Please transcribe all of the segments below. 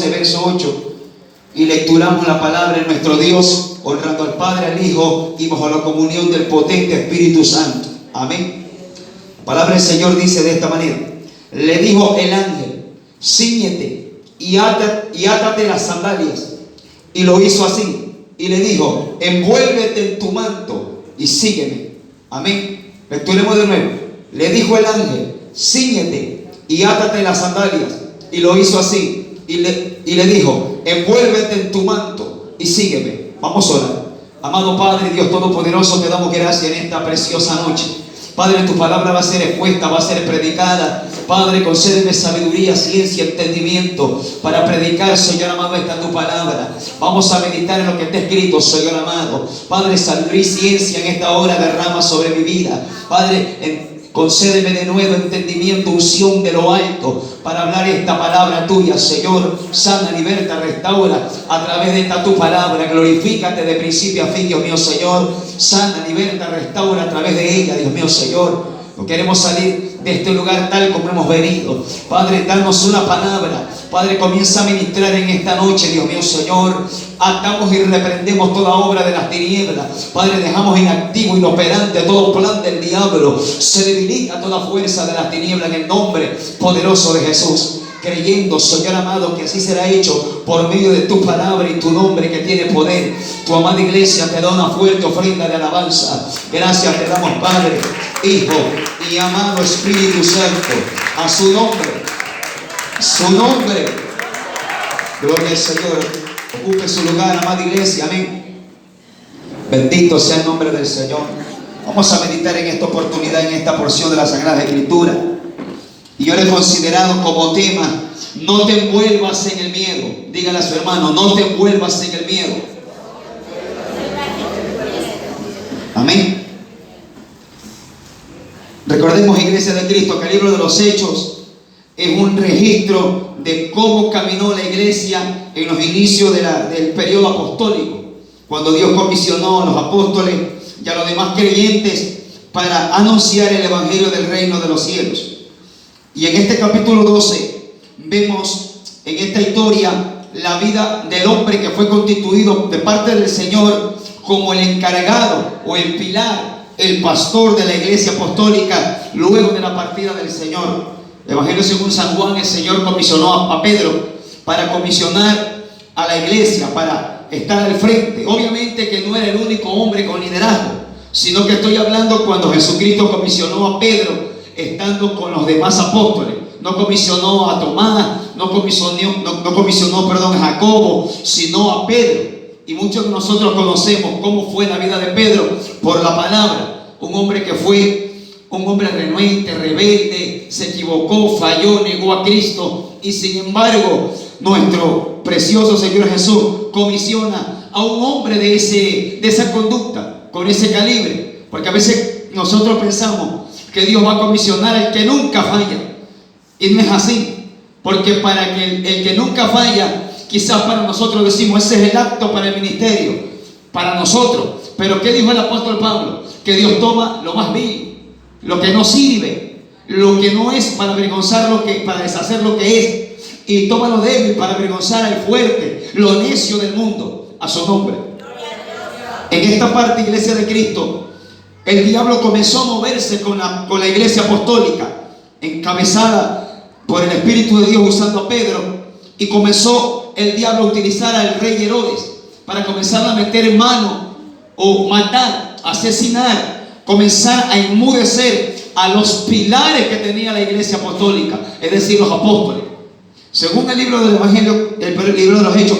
12, verso 8. Y lecturamos la palabra de nuestro Dios, honrando al Padre, al Hijo y bajo la comunión del potente Espíritu Santo. Amén. La palabra del Señor dice de esta manera: le dijo el ángel, cíñete y átate las sandalias. Y lo hizo así. Y le dijo, envuélvete en tu manto y sígueme. Amén. Lecturemos de nuevo. Le dijo el ángel, cíñete y átate las sandalias. Y lo hizo así. Y le dijo, envuélvete en tu manto y sígueme. Vamos a orar. Amado Padre, Dios Todopoderoso, te damos gracias en esta preciosa noche. Padre, tu palabra va a ser expuesta, va a ser predicada. Padre, concédeme sabiduría, ciencia, entendimiento para predicar, Señor amado, esta tu palabra. Vamos a meditar en lo que está escrito, Señor amado. Padre, sabiduría y ciencia en esta hora derrama sobre mi vida. Padre, concédeme de nuevo entendimiento, unción de lo alto para hablar esta palabra tuya, Señor. Sana, liberta, restaura a través de esta tu palabra. Glorifícate de principio a fin, Dios mío, Señor. Sana, liberta, restaura a través de ella, Dios mío, Señor. No queremos salir de este lugar tal como hemos venido. Padre, danos una palabra. Padre, comienza a ministrar en esta noche, Dios mío, Señor. Atamos y reprendemos toda obra de las tinieblas. Padre, dejamos inactivo, inoperante todo plan del diablo. Se debilita toda fuerza de las tinieblas en el nombre poderoso de Jesús. Creyendo, Señor amado, que así será hecho por medio de tu palabra y tu nombre que tiene poder. Tu amada iglesia te da una fuerte ofrenda de alabanza. Gracias te damos, Padre, Hijo y amado Espíritu Santo. A su nombre. Su nombre. Gloria al Señor. Ocupe su lugar, amada iglesia. Amén. Bendito sea el nombre del Señor. Vamos a meditar en esta oportunidad, en esta porción de la Sagrada Escritura. Y yo le he considerado como tema: no te envuelvas en el miedo. Dígale a su hermano, no te envuelvas en el miedo. Amén. Recordemos, Iglesia de Cristo, que el libro de los Hechos es un registro de cómo caminó la iglesia en los inicios del periodo apostólico, cuando Dios comisionó a los apóstoles y a los demás creyentes para anunciar el evangelio del reino de los cielos. Y en este capítulo 12 vemos en esta historia la vida del hombre que fue constituido de parte del Señor como el encargado o el pilar, el pastor de la iglesia apostólica luego de la partida del Señor. Evangelio según San Juan, el Señor comisionó a Pedro para comisionar a la iglesia, para estar al frente. Obviamente que no era el único hombre con liderazgo, sino que estoy hablando cuando Jesucristo comisionó a Pedro estando con los demás apóstoles. No comisionó a Tomás, no comisionó a Jacobo, sino a Pedro. Y muchos de nosotros conocemos cómo fue la vida de Pedro por la palabra. Un hombre que fue un hombre renuente, rebelde, se equivocó, falló, negó a Cristo. Y sin embargo, nuestro precioso Señor Jesús comisiona a un hombre de esa conducta, con ese calibre. Porque a veces nosotros pensamos que Dios va a comisionar al que nunca falla. Y no es así. Porque para que el que nunca falla, quizás para nosotros decimos, ese es el acto para el ministerio, para nosotros. Pero ¿qué dijo el apóstol Pablo? Que Dios toma lo más vil, lo que no sirve, lo que no es, para avergonzar para deshacer lo que es, y toma lo débil para avergonzar al fuerte, lo necio del mundo, a su nombre. En esta parte, Iglesia de Cristo, el diablo comenzó a moverse con la iglesia apostólica, encabezada por el Espíritu de Dios usando a Pedro, y comenzó el diablo a utilizar al rey Herodes para comenzar a meter en mano o matar, asesinar, comenzar a enmudecer a los pilares que tenía la iglesia apostólica, es decir, los apóstoles. Según el libro del Evangelio, el libro de los Hechos,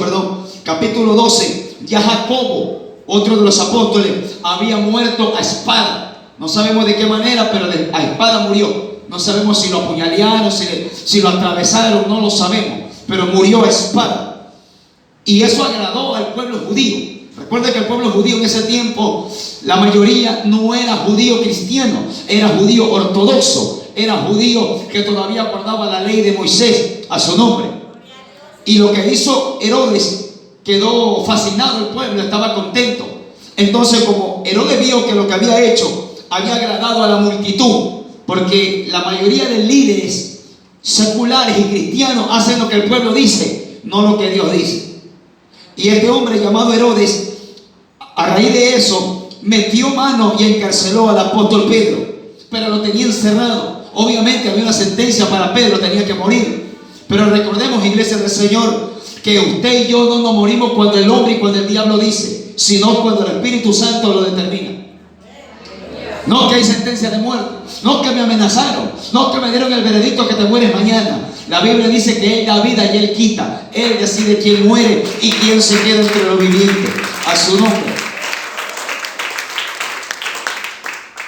capítulo 12, ya Jacobo, otro de los apóstoles, había muerto a espada. No sabemos de qué manera, pero a espada murió. No sabemos si lo apuñalearon, si lo atravesaron, no lo sabemos, pero murió a espada. Y eso agradó al pueblo judío. Recuerda que el pueblo judío en ese tiempo, la mayoría no era judío cristiano, era judío ortodoxo, era judío que todavía guardaba la ley de Moisés a su nombre. Y lo que hizo Herodes, quedó fascinado el pueblo, estaba contento. Entonces, como Herodes vio que lo que había hecho había agradado a la multitud, porque la mayoría de líderes seculares y cristianos hacen lo que el pueblo dice, no lo que Dios dice. Y este hombre llamado Herodes, a raíz de eso, metió mano y encarceló al apóstol Pedro, pero lo tenía encerrado. Obviamente había una sentencia para Pedro, tenía que morir. Pero recordemos, iglesia del Señor, que usted y yo no nos morimos cuando el hombre y cuando el diablo dice, sino cuando el Espíritu Santo lo determina. No que hay sentencia de muerte, no que me amenazaron, no que me dieron el veredicto que te mueres mañana. La Biblia dice que Él da vida y Él quita. Él decide quién muere y quién se queda entre los vivientes. A su nombre.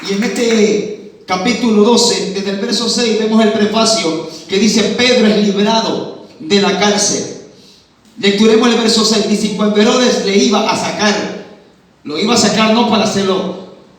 Y en este capítulo 12, desde el verso 6, vemos el prefacio que dice: Pedro es librado de la cárcel. Lecturemos el verso 6. Dice: cuando Herodes le iba a sacar, lo iba a sacar no para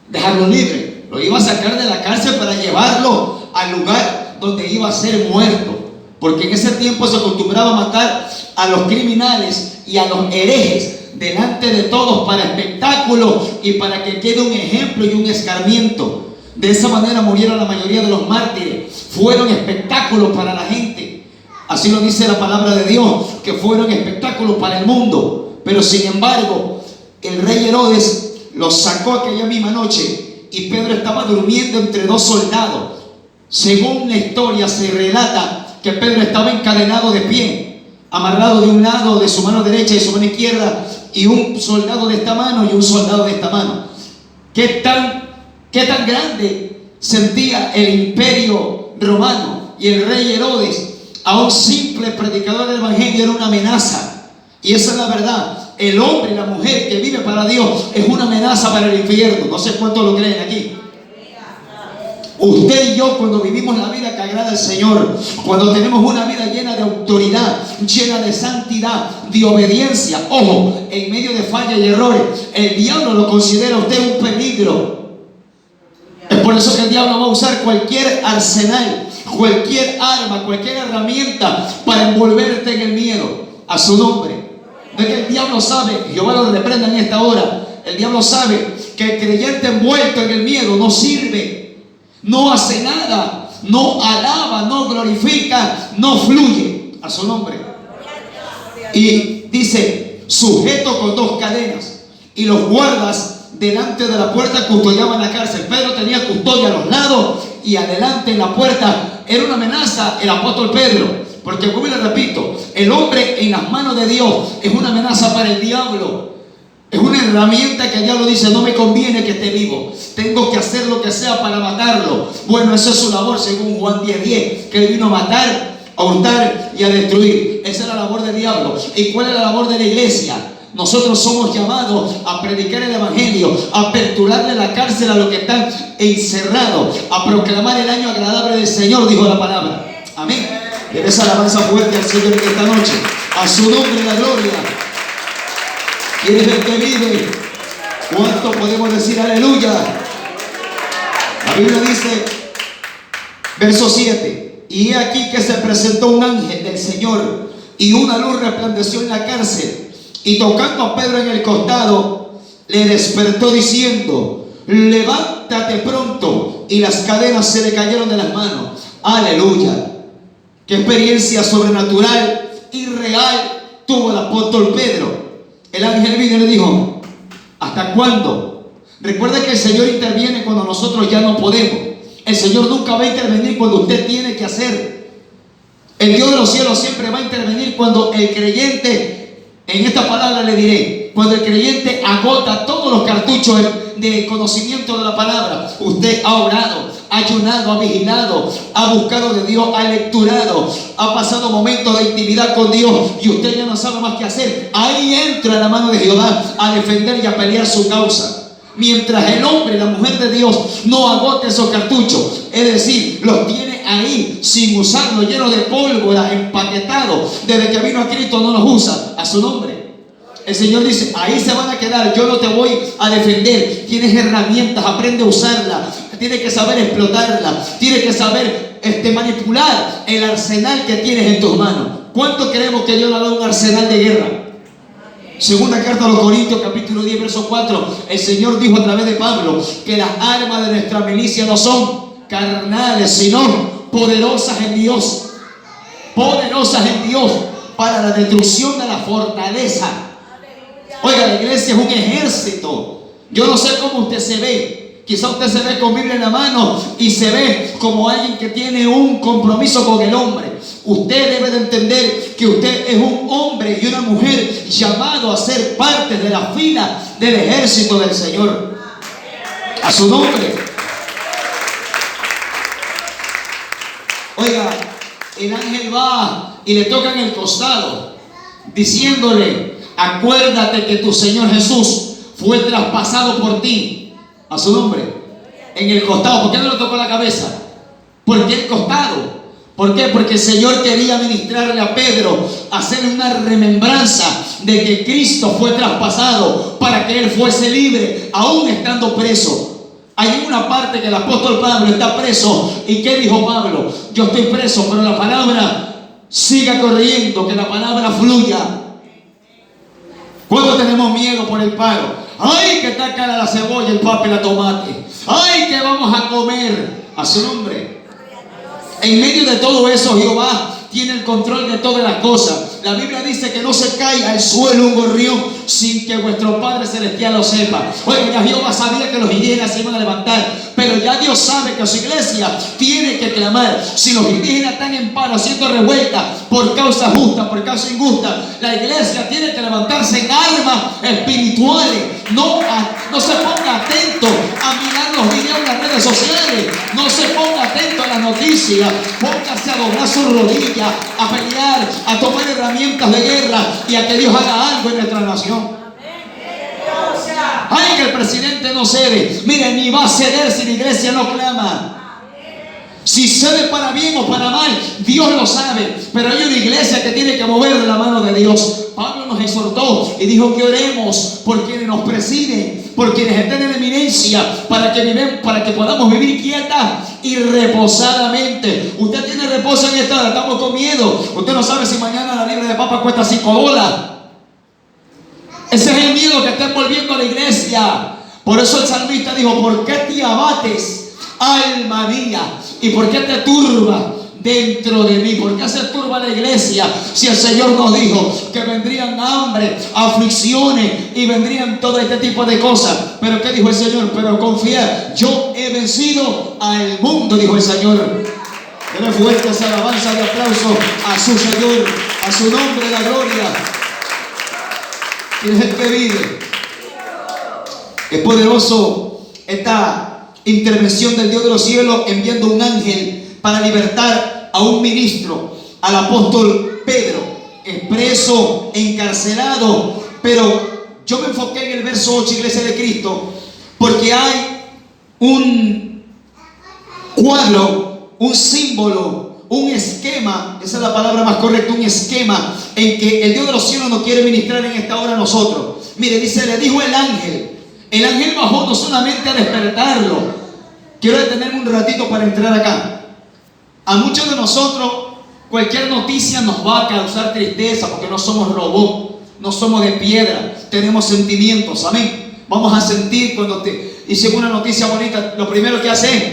dejarlo libre, lo iba a sacar de la cárcel para llevarlo al lugar donde iba a ser muerto. Porque en ese tiempo se acostumbraba a matar a los criminales y a los herejes delante de todos para espectáculo y para que quede un ejemplo y un escarmiento. De esa manera murieron la mayoría de los mártires. Fueron espectáculos para la gente. Así lo dice la palabra de Dios, que fueron espectáculos para el mundo. Pero sin embargo, el rey Herodes los sacó aquella misma noche y Pedro estaba durmiendo entre dos soldados. Según la historia se relata que Pedro estaba encadenado de pie, amarrado de un lado de su mano derecha y su mano izquierda, y un soldado de esta mano y un soldado de esta mano. ¿Qué tan grande sentía el imperio romano y el rey Herodes? A un simple predicador del evangelio era una amenaza. Y esa es la verdad. El hombre y la mujer que vive para Dios es una amenaza para el infierno. No sé cuántos lo creen aquí. Usted y yo, cuando vivimos la vida que agrada al Señor, cuando tenemos una vida llena de autoridad, llena de santidad, de obediencia, ojo, en medio de fallas y errores, el diablo lo considera a usted un peligro. Es por eso que el diablo va a usar cualquier arsenal, cualquier arma, cualquier herramienta para envolverte en el miedo. A su nombre. De que el diablo sabe, Jehová lo reprenda en esta hora, el diablo sabe que el creyente envuelto en el miedo no sirve. No hace nada, no alaba, no glorifica, no fluye. A su nombre. Y dice: sujeto con dos cadenas, y los guardas delante de la puerta custodiaban la cárcel. Pedro tenía custodia a los lados y adelante en la puerta. Era una amenaza el apóstol Pedro, porque como le repito, el hombre en las manos de Dios es una amenaza para el diablo. Es una herramienta que el diablo dice: no me conviene que esté vivo, tengo que hacer lo que sea para matarlo. Bueno, esa es su labor según Juan 10:10, que él vino a matar, a hurtar y a destruir. Esa es la labor del diablo. ¿Y cuál es la labor de la iglesia? Nosotros somos llamados a predicar el evangelio, a aperturarle la cárcel a los que están encerrados, a proclamar el año agradable del Señor, dijo la palabra. Amén. En esa alabanza fuerte al Señor en esta noche. A su nombre la gloria. ¿Quién es el que vive? ¿Cuánto podemos decir aleluya? La Biblia dice, verso 7: y he aquí que se presentó un ángel del Señor, y una luz resplandeció en la cárcel, y tocando a Pedro en el costado, le despertó diciendo: levántate pronto. Y las cadenas se le cayeron de las manos. Aleluya. Qué experiencia sobrenatural y real tuvo el apóstol Pedro. El ángel vino y le dijo: ¿hasta cuándo? Recuerda que el Señor interviene cuando nosotros ya no podemos. El Señor nunca va a intervenir cuando usted tiene que hacer. El Dios de los cielos siempre va a intervenir cuando el creyente, en esta palabra le diré, cuando el creyente agota todos los cartuchos de conocimiento de la palabra. Usted ha orado, ha ayunado, ha vigilado, ha buscado de Dios, ha lecturado, ha pasado momentos de intimidad con Dios y usted ya no sabe más qué hacer. Ahí entra la mano de Jehová a defender y a pelear su causa. Mientras el hombre y la mujer de Dios no agote esos cartuchos, es decir, los tiene ahí sin usarlos, llenos de pólvora, empaquetados, desde que vino a Cristo no los usa. A su nombre. El Señor dice: ahí se van a quedar, yo no te voy a defender. Tienes herramientas, aprende a usarlas. Tienes que saber explotarlas. Tienes que saber manipular el arsenal que tienes en tus manos. ¿Cuánto creemos que Dios nos ha dado un arsenal de guerra? Segunda carta a los Corintios, capítulo 10, verso 4. El Señor dijo a través de Pablo que las armas de nuestra milicia no son carnales, sino poderosas en Dios. Poderosas en Dios para la destrucción de la fortaleza. Oiga, la iglesia es un ejército. Yo no sé cómo usted se ve. Quizá usted se ve con Biblia en la mano y se ve como alguien que tiene un compromiso con el hombre. Usted debe de entender que usted es un hombre y una mujer llamado a ser parte de la fila del ejército del Señor. A su nombre. Oiga, el ángel va y le toca en el costado, diciéndole: acuérdate que tu Señor Jesús fue traspasado por ti. A su nombre. En el costado. ¿Por qué no le tocó la cabeza? ¿Por qué el costado? ¿Por qué? Porque el Señor quería ministrarle a Pedro, hacerle una remembranza de que Cristo fue traspasado para que él fuese libre, aún estando preso. Hay una parte que el apóstol Pablo está preso. ¿Y qué dijo Pablo? Yo estoy preso, pero la palabra siga corriendo, que la palabra fluya. ¿Cuándo tenemos miedo por el paro? ¡Ay, que está cara la cebolla, el papa y la tomate! ¡Ay, que vamos a comer! A su nombre. En medio de todo eso, Jehová tiene el control de todas las cosas. La Biblia dice que no se caiga al suelo un gorrión sin que vuestro Padre Celestial lo sepa. Oye, ya Jehová sabía que los indígenas se iban a levantar, pero ya Dios sabe que su iglesia tiene que clamar. Si los indígenas están en paro, haciendo revuelta por causa justa, por causa injusta, la iglesia tiene que levantarse en armas espirituales. No se ponga atento a mirar los videos en las redes sociales. No se ponga atento a las noticias. Póngase a doblar sus rodillas, a pelear, a tomar herramientas de guerra y a que Dios haga algo en nuestra nación. Ay, que el presidente no cede. Mire, ni va a ceder si la iglesia no clama. Si cede para bien o para mal, Dios lo sabe. Pero hay una iglesia que tiene que mover de la mano de Dios. Pablo nos exhortó y dijo que oremos por quienes nos presiden, por quienes estén en eminencia, para que podamos vivir quietas y reposadamente. Usted tiene reposo en esta hora, estamos con miedo. Usted no sabe si mañana la libra de papa cuesta $5. Ese es el miedo que está envolviendo a la iglesia. Por eso el salmista dijo: ¿por qué te abates, alma mía? ¿Y por qué te turbas dentro de mí? ¿Por qué se turba la iglesia si el Señor nos dijo que vendrían hambre, aflicciones y vendrían todo este tipo de cosas? Pero ¿qué dijo el Señor? Pero confía, yo he vencido al mundo, dijo el Señor. Denle fuertes alabanzas de aplauso a su Señor, a su nombre la gloria. ¿Quién es el que vive? Es poderoso esta intervención del Dios de los cielos, enviando un ángel para libertar a un ministro, al apóstol Pedro, preso, encarcelado. Pero yo me enfoqué en el verso 8, iglesia de Cristo, porque hay un cuadro, un símbolo, un esquema, esa es la palabra más correcta, un esquema en que el Dios de los cielos nos quiere ministrar en esta hora a nosotros. Mire, dice, le dijo el ángel bajó no solamente a despertarlo. Quiero detenerme un ratito para entrar acá. A muchos de nosotros cualquier noticia nos va a causar tristeza, porque no somos robots, no somos de piedra, tenemos sentimientos, amén. Vamos a sentir cuando te dicen una noticia bonita, lo primero que hace es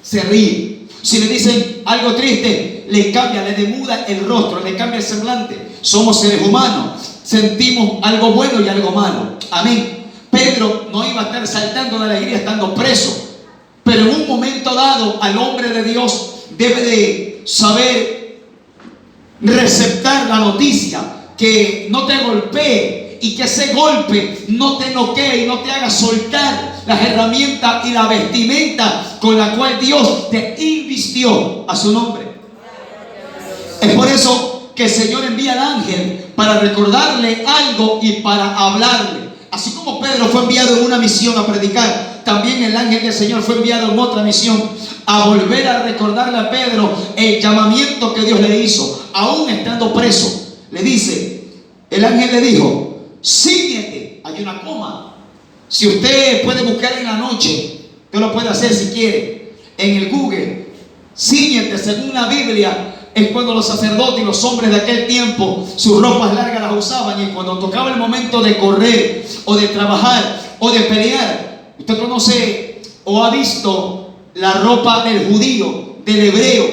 se ríe. Si le dicen algo triste, le cambia, le demuda el rostro, le cambia el semblante. Somos seres humanos, sentimos algo bueno y algo malo, amén. Pedro no iba a estar saltando de alegría estando preso, pero en un momento dado al hombre de Dios debe de saber receptar la noticia, que no te golpee y que ese golpe no te noquee y no te haga soltar las herramientas y la vestimenta con la cual Dios te invistió. A su nombre. Es por eso que el Señor envía al ángel para recordarle algo y para hablarle. Así como Pedro fue enviado en una misión a predicar, también el ángel del Señor fue enviado en otra misión a volver a recordarle a Pedro el llamamiento que Dios le hizo, aún estando preso. Le dice, el ángel le dijo, síguete. Hay una coma. Si usted puede buscar en la noche, usted lo puede hacer si quiere, en el Google. Síguete, según la Biblia, es cuando los sacerdotes y los hombres de aquel tiempo sus ropas largas las usaban, y cuando tocaba el momento de correr o de trabajar o de pelear, usted conoce o ha visto la ropa del judío, del hebreo,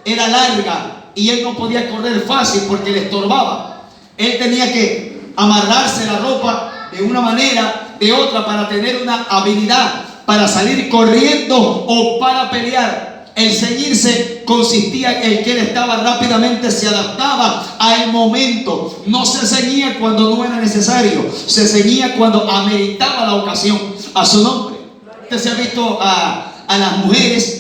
era larga y él no podía correr fácil porque le estorbaba. Él tenía que amarrarse la ropa de una manera, de otra, para tener una habilidad, para salir corriendo o para pelear. El ceñirse consistía en que él estaba rápidamente, se adaptaba al momento. No se ceñía cuando no era necesario, se ceñía cuando ameritaba la ocasión. A su nombre. Usted se ha visto a las mujeres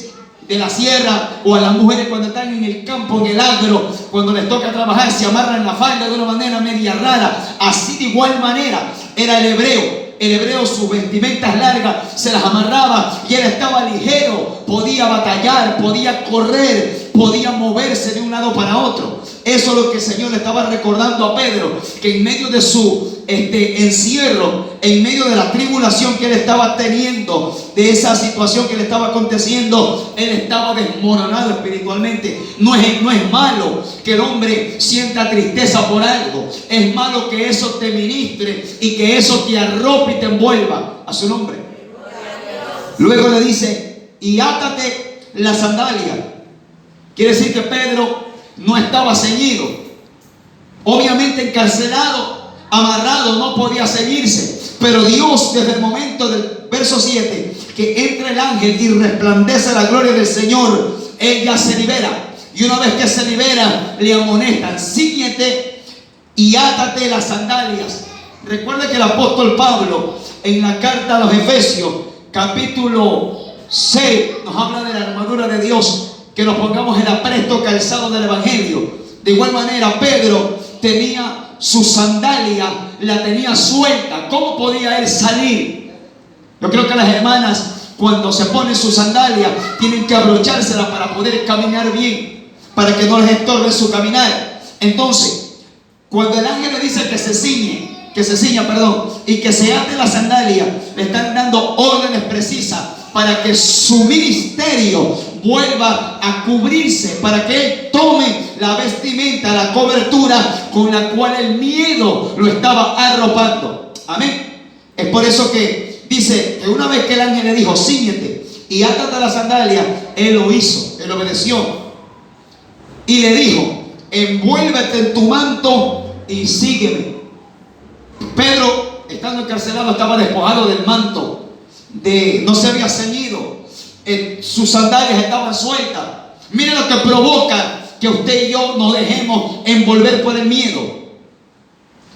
de la sierra, o a las mujeres cuando están en el campo, en el agro, cuando les toca trabajar, se amarran la falda de una manera media rara. Así de igual manera era el hebreo. El hebreo, sus vestimentas largas se las amarraba y él estaba ligero, podía batallar, podía correr, podía moverse de un lado para otro. Eso es lo que el Señor le estaba recordando a Pedro, que en medio de su encierro, en medio de la tribulación que él estaba teniendo, de esa situación que le estaba aconteciendo, él estaba desmoronado espiritualmente. No es malo que el hombre sienta tristeza por algo, es malo que eso te ministre y que eso te arrope y te envuelva. A su nombre. Luego le dice: y átate la sandalia. Quiere decir que Pedro no estaba ceñido, obviamente encarcelado, amarrado, no podía ceñirse. Pero Dios, desde el momento del verso 7, que entra el ángel y resplandece la gloria del Señor, él ya se libera. Y una vez que se libera, le amonestan: cíñete y átate las sandalias. Recuerda que el apóstol Pablo, en la carta a los Efesios, capítulo 6, nos habla de la armadura de Dios, que nos pongamos el apresto calzado del evangelio. De igual manera, Pedro tenía su sandalia, la tenía suelta. ¿Cómo podía él salir? Yo creo que las hermanas, cuando se ponen su sandalia, tienen que abrochársela para poder caminar bien, para que no les estorbe su caminar. Entonces, cuando el ángel le dice que se ciña, y que se ate la sandalia, le están dando órdenes precisas para que su ministerio vuelva a cubrirse, para que él tome la vestimenta, la cobertura con la cual el miedo lo estaba arropando. Amén. Es por eso que dice que una vez que el ángel le dijo: cíñete y átate la sandalia, él lo hizo, él obedeció. Y le dijo: envuélvete en tu manto y sígueme. Pedro, estando encarcelado, estaba despojado del manto, no se había ceñido, sus sandalias estaban sueltas. Mire lo que provoca que usted y yo nos dejemos envolver por el miedo.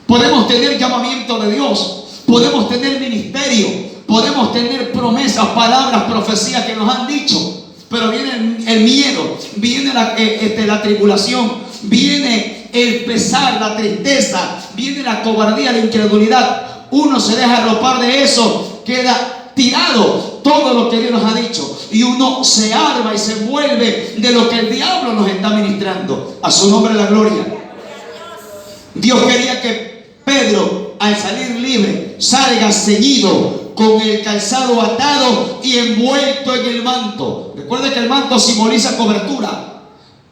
Podemos tener llamamiento de Dios, podemos tener ministerio, podemos tener promesas, palabras, profecías que nos han dicho, pero viene el miedo, viene la tribulación, viene el pesar, la tristeza, viene la cobardía, la incredulidad. Uno se deja arropar de eso, queda tirado todo lo que Dios nos ha dicho, y uno se arma y se envuelve de lo que el diablo nos está ministrando. A su nombre la gloria. Dios quería que Pedro, al salir libre, salga ceñido, con el calzado atado y envuelto en el manto. Recuerda que el manto simboliza cobertura,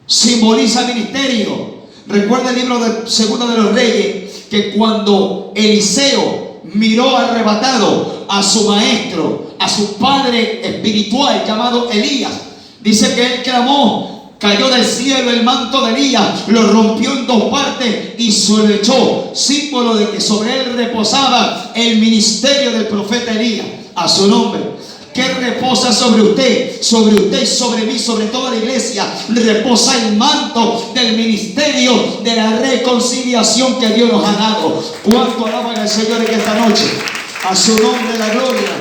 simboliza ministerio. Recuerda el libro de Segunda de los Reyes, que cuando Eliseo miró arrebatado a su maestro, a su padre espiritual llamado Elías, dice que él clamó, cayó del cielo el manto de Elías, lo rompió en dos partes y se lo echó, símbolo de que sobre él reposaba el ministerio del profeta Elías. A su nombre. ¿Qué reposa sobre usted y sobre mí, sobre toda la iglesia? Reposa el manto del ministerio de la reconciliación que Dios nos ha dado. ¿Cuánto alaban al Señor en esta noche? A su nombre la gloria.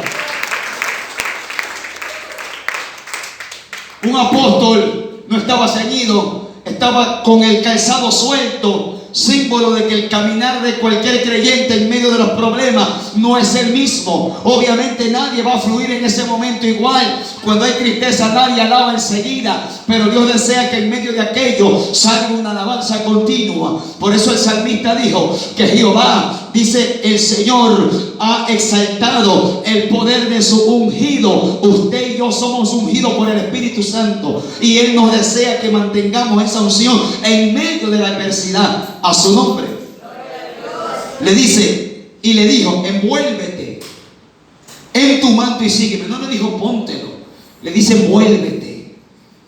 Un apóstol no estaba ceñido, estaba con el calzado suelto, símbolo de que el caminar de cualquier creyente en medio de los problemas no es el mismo. Obviamente nadie va a fluir en ese momento igual. Cuando hay tristeza nadie alaba enseguida, pero Dios desea que en medio de aquello salga una alabanza continua. Por eso el salmista dijo que Jehová, dice, el Señor ha exaltado el poder de su ungido. Usted y yo somos ungidos por el Espíritu Santo, y Él nos desea que mantengamos esa unción en medio de la adversidad. A su nombre. Le dice, y le dijo: envuélvete en tu manto y sígueme. No le dijo póntelo, le dice envuélvete.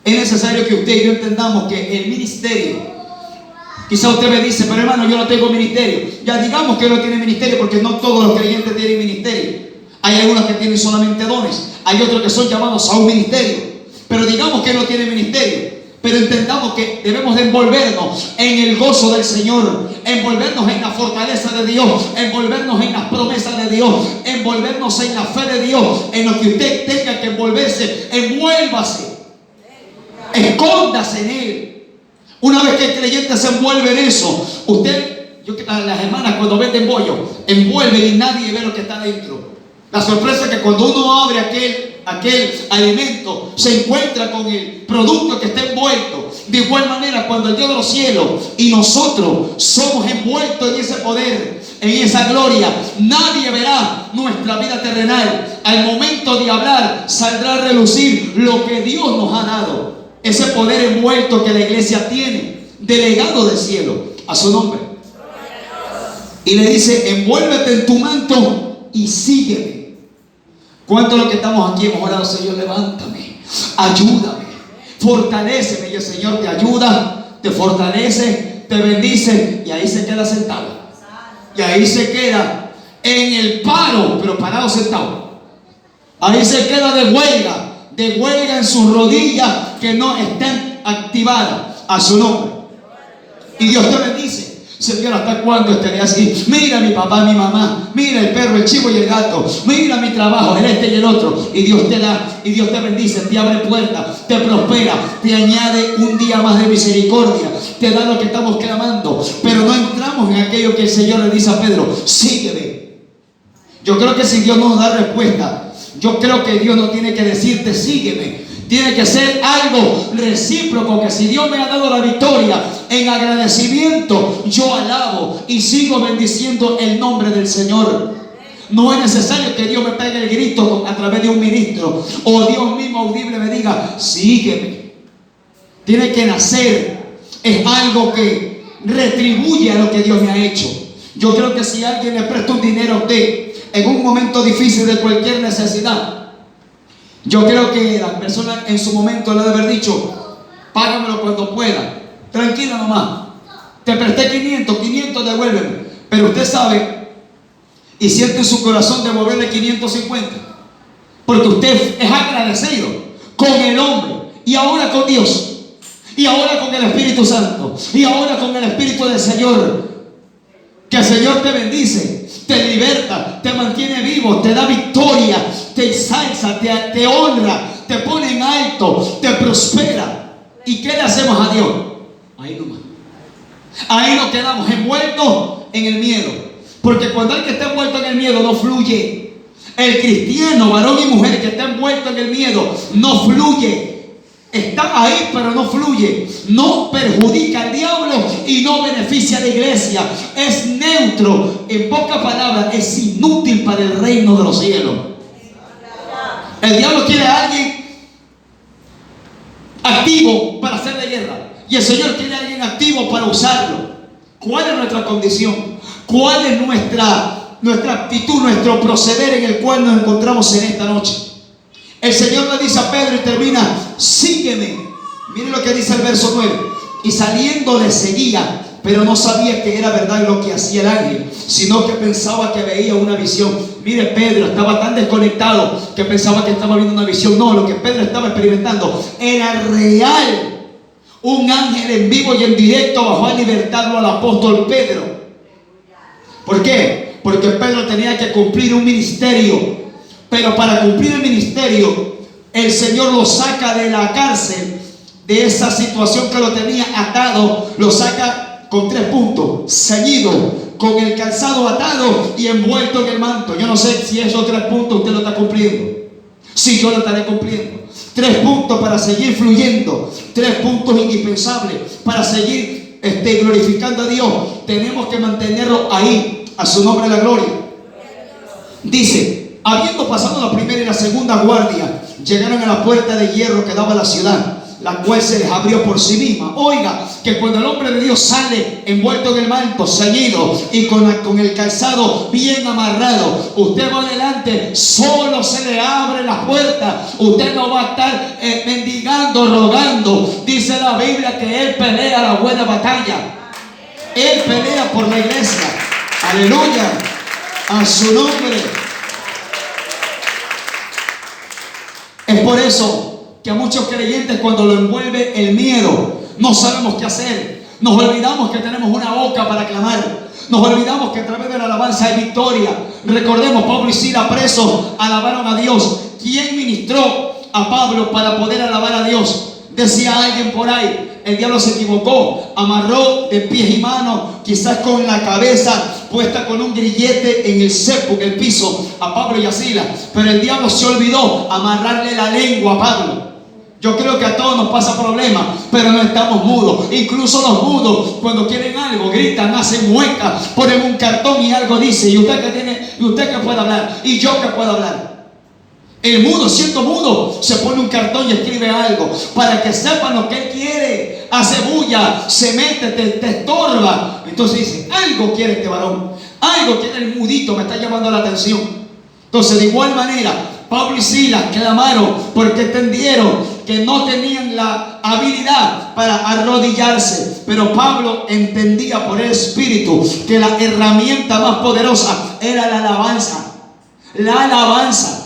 Es necesario que usted y yo entendamos que el ministerio Quizá usted me dice, pero hermano, yo no tengo ministerio. Ya digamos que no tiene ministerio, porque no todos los creyentes tienen ministerio. Hay algunos que tienen solamente dones, hay otros que son llamados a un ministerio. Pero digamos que no tiene ministerio. Pero entendamos que debemos de envolvernos en el gozo del Señor, envolvernos en la fortaleza de Dios, envolvernos en las promesas de Dios, envolvernos en la fe de Dios. En lo que usted tenga que envolverse, envuélvase, escóndase en Él. Una vez que el creyente se envuelve en eso, las hermanas cuando venden bollo, envuelven y nadie ve lo que está dentro. La sorpresa es que cuando uno abre aquel alimento, se encuentra con el producto que está envuelto. De igual manera, cuando el Dios de los cielos y nosotros somos envueltos en ese poder, en esa gloria, nadie verá nuestra vida terrenal. Al momento de hablar, saldrá a relucir lo que Dios nos ha dado. Ese poder envuelto que la iglesia tiene, delegado del cielo, a su nombre. Y le dice, envuélvete en tu manto y sígueme. ¿Cuántos de los que estamos aquí hemos orado, Señor, levántame, ayúdame, fortaléceme? Y el Señor te ayuda, te fortalece, te bendice, y ahí se queda sentado. Y ahí se queda en el paro, pero parado sentado. Ahí se queda de huelga en sus rodillas que no están activadas, a su nombre. Y Dios te bendice. Señor, ¿hasta cuándo estaré así? Mira mi papá, mi mamá, mira el perro, el chivo y el gato, mira mi trabajo, el este y el otro. Y Dios te da, y Dios te bendice, te abre puertas, te prospera, te añade un día más de misericordia, te da lo que estamos clamando. Pero no entramos en aquello que el Señor le dice a Pedro, sígueme. Yo creo que si Dios nos da respuesta, yo creo que Dios no tiene que decirte sígueme. Tiene que ser algo recíproco, que si Dios me ha dado la victoria, en agradecimiento yo alabo y sigo bendiciendo el nombre del Señor. No es necesario que Dios me pegue el grito a través de un ministro, o Dios mismo audible me diga sígueme. Tiene que nacer. Es algo que retribuye a lo que Dios me ha hecho. Yo creo que si alguien le presta un dinero a usted en un momento difícil de cualquier necesidad, yo creo que la persona en su momento le debe haber dicho, págamelo cuando pueda, tranquila nomás, te presté 500 devuélveme. Pero usted sabe y siente en su corazón devolverle 550, porque usted es agradecido con el hombre, y ahora con Dios, y ahora con el Espíritu Santo, y ahora con el Espíritu del Señor. Que el Señor te bendice, te liberta, te mantiene vivo, te da victoria, te ensalza, te honra, te pone en alto, te prospera. ¿Y qué le hacemos a Dios? Ahí nomás. Ahí nos quedamos envueltos en el miedo. Porque cuando alguien está envuelto en el miedo, no fluye. El cristiano, varón y mujer que está envuelto en el miedo, no fluye. Está ahí, pero no fluye. No perjudica al diablo y no beneficia a la iglesia. Es neutro. En pocas palabras, es inútil para el reino de los cielos. El diablo quiere a alguien activo para hacerle guerra, y el Señor quiere a alguien activo para usarlo. ¿Cuál es nuestra condición? ¿Cuál es nuestra actitud, nuestro proceder en el cual nos encontramos en esta noche? El Señor le dice a Pedro y termina, sígueme. Miren lo que dice el verso 9. Y saliendo le seguía, pero no sabía que era verdad lo que hacía el ángel, sino que pensaba que veía una visión. Mire, Pedro estaba tan desconectado que pensaba que estaba viendo una visión. No, lo que Pedro estaba experimentando era real. Un ángel en vivo y en directo bajó a libertarlo al apóstol Pedro. ¿Por qué? Porque Pedro tenía que cumplir un ministerio. Pero para cumplir el ministerio, el Señor lo saca de la cárcel, de esa situación que lo tenía atado, lo saca con 3 puntos, ceñido, con el calzado atado y envuelto en el manto. Yo no sé si esos 3 puntos usted lo está cumpliendo. Sí, yo lo estaré cumpliendo. 3 puntos para seguir fluyendo, 3 puntos indispensables para seguir glorificando a Dios. Tenemos que mantenerlo ahí, a su nombre la gloria. Dice, habiendo pasado la primera y la segunda guardia, llegaron a la puerta de hierro que daba a la ciudad, la cual se les abrió por sí misma. Oiga, que cuando el hombre de Dios sale envuelto en el manto, ceñido y con el calzado bien amarrado, usted va adelante, solo se le abre la puerta. Usted no va a estar mendigando, rogando. Dice la Biblia que Él pelea la buena batalla. Él pelea por la iglesia. Aleluya. A su nombre. Es por eso que a muchos creyentes, cuando lo envuelve el miedo, no sabemos qué hacer. Nos olvidamos que tenemos una boca para clamar. Nos olvidamos que a través de la alabanza hay victoria. Recordemos, Pablo y Silas presos alabaron a Dios. ¿Quién ministró a Pablo para poder alabar a Dios? Decía alguien por ahí, el diablo se equivocó, amarró de pies y manos, quizás con la cabeza puesta con un grillete en el cepo, en el piso, a Pablo y a Silas. Pero el diablo se olvidó amarrarle la lengua a Pablo. Yo creo que a todos nos pasa problemas, pero no estamos mudos. Incluso los mudos, cuando quieren algo, gritan, hacen muecas, ponen un cartón y algo dice. ¿Y usted qué tiene? ¿Y usted qué puede hablar? ¿Y yo qué puedo hablar? El mudo, siendo mudo, se pone un cartón y escribe algo para que sepan lo que él quiere. Hace bulla, se mete, te estorba. Entonces dice, algo quiere este varón, algo quiere el mudito, me está llamando la atención. Entonces, de igual manera, Pablo y Silas clamaron porque entendieron que no tenían la habilidad para arrodillarse. Pero Pablo entendía por el Espíritu que la herramienta más poderosa era la alabanza. La alabanza.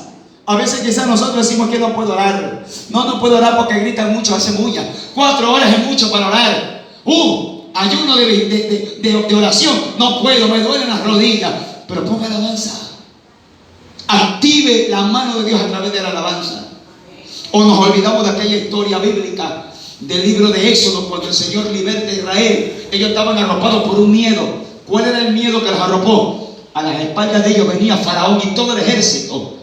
A veces quizás nosotros decimos que no puedo orar. No puedo orar porque gritan mucho, hacen bulla. 4 horas es mucho para orar. Ayuno de oración. No puedo, me duelen las rodillas. Pero ponga alabanza. Active la mano de Dios a través de la alabanza. O nos olvidamos de aquella historia bíblica del libro de Éxodo, cuando el Señor liberta a Israel. Ellos estaban arropados por un miedo. ¿Cuál era el miedo que los arropó? A las espaldas de ellos venía Faraón y todo el ejército,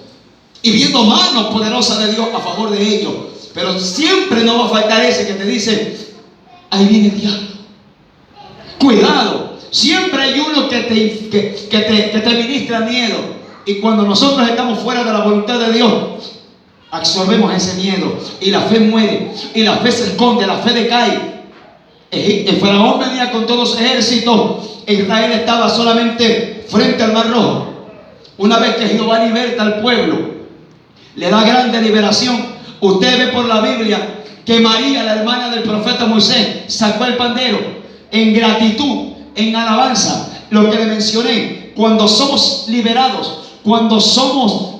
y viendo manos poderosas de Dios a favor de ellos. Pero siempre no va a faltar ese que te dice, ahí viene el diablo. Cuidado. Siempre hay uno que te ministra miedo. Y cuando nosotros estamos fuera de la voluntad de Dios, absorbemos ese miedo. Y la fe muere. Y la fe se esconde, la fe decae. El faraón venía con todos sus ejércitos. Israel estaba solamente frente al Mar Rojo. Una vez que Jehová liberta al pueblo, le da grande liberación. Usted ve por la Biblia que María, la hermana del profeta Moisés, sacó el pandero en gratitud, en alabanza. Lo que le mencioné, cuando somos liberados, cuando somos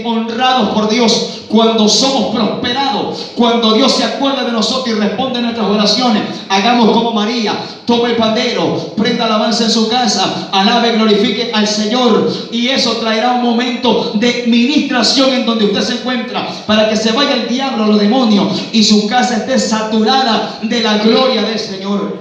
honrados por Dios, cuando somos prosperados, cuando Dios se acuerda de nosotros y responde a nuestras oraciones, hagamos como María. Tome el pandero, prenda alabanza en su casa, alabe, glorifique al Señor, y eso traerá un momento de ministración en donde usted se encuentra, para que se vaya el diablo, los demonios, y su casa esté saturada de la gloria del Señor.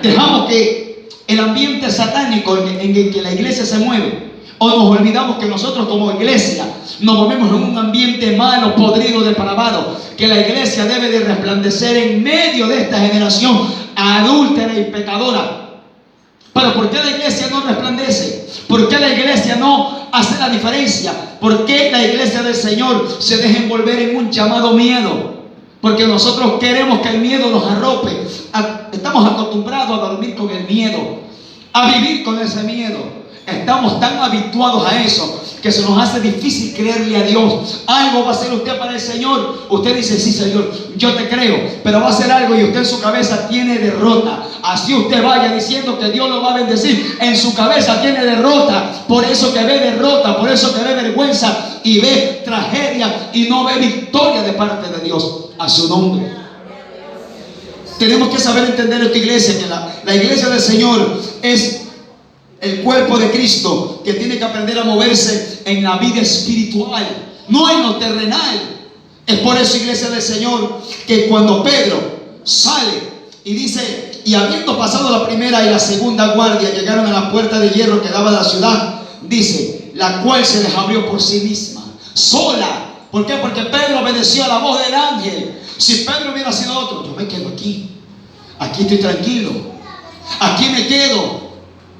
Dejamos que el ambiente satánico en el que la iglesia se mueve, o nos olvidamos que nosotros como iglesia nos movemos en un ambiente malo, podrido, depravado, que la iglesia debe de resplandecer en medio de esta generación adúltera y pecadora. Pero ¿por qué la iglesia no resplandece? ¿Por qué la iglesia no hace la diferencia? ¿Por qué la iglesia del Señor se deja envolver en un llamado miedo? Porque nosotros queremos que el miedo nos arrope. Estamos acostumbrados a dormir con el miedo, a vivir con ese miedo. Estamos tan habituados a eso que se nos hace difícil creerle a Dios. Algo va a hacer usted para el Señor. Usted dice, sí, Señor, yo te creo, pero va a hacer algo y usted en su cabeza tiene derrota. Así usted vaya diciendo que Dios lo va a bendecir, en su cabeza tiene derrota. Por eso que ve derrota, por eso que ve vergüenza y ve tragedia y no ve victoria de parte de Dios. A su nombre. Tenemos que saber entender esta iglesia, que la iglesia del Señor es el cuerpo de Cristo, que tiene que aprender a moverse en la vida espiritual, no en lo terrenal. Es por eso, iglesia del Señor, que cuando Pedro sale y dice, y habiendo pasado la primera y la segunda guardia, llegaron a la puerta de hierro que daba a la ciudad, dice, la cual se les abrió por sí misma, sola. ¿Por qué? Porque Pedro obedeció a la voz del ángel. Si Pedro hubiera sido otro, yo me quedo aquí estoy tranquilo, aquí me quedo.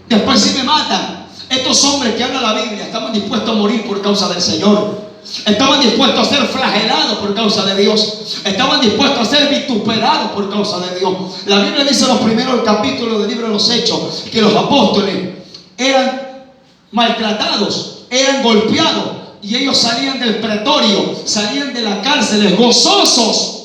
Después si me matan. Estos hombres que habla la Biblia estaban dispuestos a morir por causa del Señor. Estaban dispuestos a ser flagelados por causa de Dios. Estaban dispuestos a ser vituperados por causa de Dios. La Biblia dice en los primeros capítulos del libro de los Hechos que los apóstoles eran maltratados, eran golpeados, y ellos salían del pretorio, salían de las cárceles gozosos,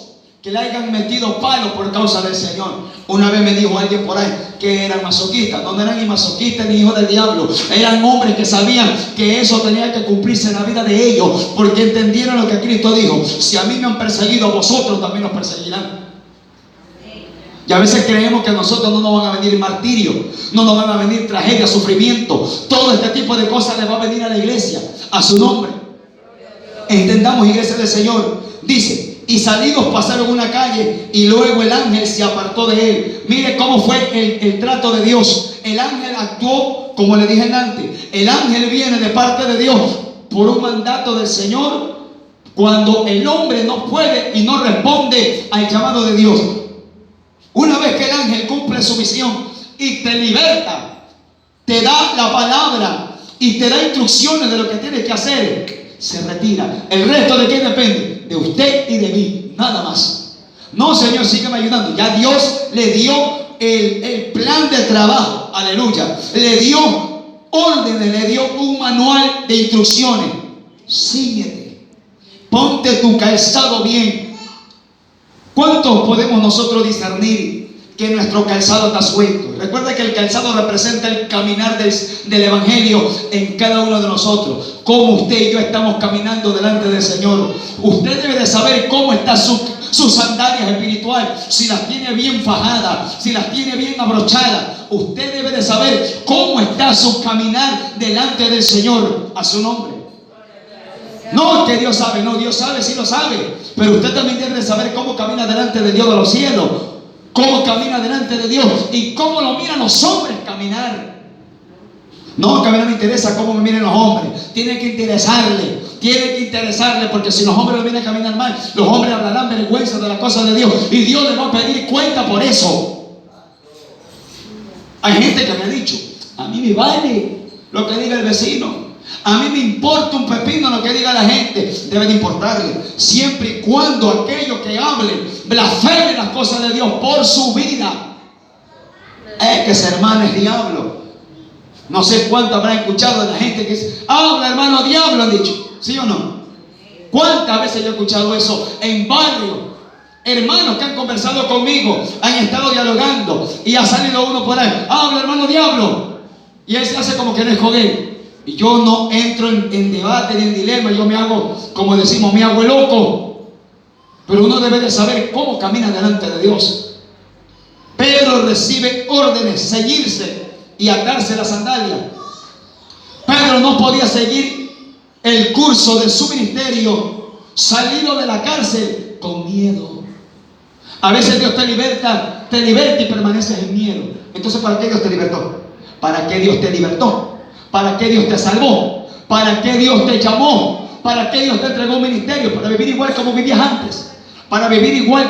que le hayan metido palos por causa del Señor. Una vez me dijo alguien por ahí que eran masoquistas. No eran ni masoquistas ni hijos del diablo. Eran hombres que sabían que eso tenía que cumplirse en la vida de ellos, porque entendieron lo que Cristo dijo: si a mí me han perseguido, a vosotros también los perseguirán. Y a veces creemos que a nosotros no nos van a venir martirio, no nos van a venir tragedia, sufrimiento. Todo este tipo de cosas le va a venir a la iglesia, a su nombre. Entendamos, iglesia del Señor. Dice: y salidos pasaron una calle, y luego el ángel se apartó de él. Mire cómo fue el trato de Dios. El ángel actuó, como le dije antes. El ángel viene de parte de Dios por un mandato del Señor cuando el hombre no puede y no responde al llamado de Dios. Una vez que el ángel cumple su misión y te liberta, te da la palabra y te da instrucciones de lo que tienes que hacer, se retira. ¿El resto de quién depende? De usted y de mí, nada más. No, Señor, sígueme ayudando. Ya Dios le dio el plan de trabajo, aleluya. Le dio órdenes, le dio un manual de instrucciones. Síguete, ponte tu calzado bien. ¿Cuántos podemos nosotros discernir que nuestro calzado está suelto? Recuerda que el calzado representa el caminar del Evangelio en cada uno de nosotros. Cómo usted y yo estamos caminando delante del Señor. Usted debe de saber cómo está sus sandalias espirituales. Si las tiene bien fajadas, si las tiene bien abrochadas. Usted debe de saber cómo está su caminar delante del Señor, a su nombre. No que Dios sabe, no, Dios sabe, sí lo sabe. Pero usted también debe de saber cómo camina delante de Dios de los cielos. Cómo camina delante de Dios y cómo lo miran los hombres caminar. No, que a mí no me interesa cómo me miren los hombres. Tiene que interesarle, porque si los hombres lo vienen a caminar mal, los hombres hablarán vergüenza de las cosas de Dios y Dios les va a pedir cuenta por eso. Hay gente que me ha dicho: a mí me vale lo que diga el vecino. A mí me importa un pepino lo que diga la gente. Debe de importarle, siempre y cuando aquellos que hablen blasfemen las cosas de Dios por su vida. Es que ese hermano es diablo. No sé cuánto habrá escuchado de la gente que dice: habla hermano diablo, han dicho. ¿Sí o no? ¿Cuántas veces yo he escuchado eso en barrio? Hermanos que han conversado conmigo, han estado dialogando y ha salido uno por ahí: habla hermano diablo. Y él se hace como que no es con él. Y yo no entro en debate ni en dilema. Yo me hago, como decimos, me hago el loco. Pero uno debe de saber cómo camina delante de Dios. Pedro recibe órdenes, ceñirse y atarse la sandalia. Pedro no podía seguir el curso de su ministerio salido de la cárcel con miedo. A veces Dios te liberta y permaneces en miedo. Entonces, ¿para qué Dios te libertó? ¿Para qué Dios te libertó? ¿Para qué Dios te salvó? ¿Para qué Dios te llamó? ¿Para qué Dios te entregó un ministerio? Para vivir igual como vivías antes. Para vivir igual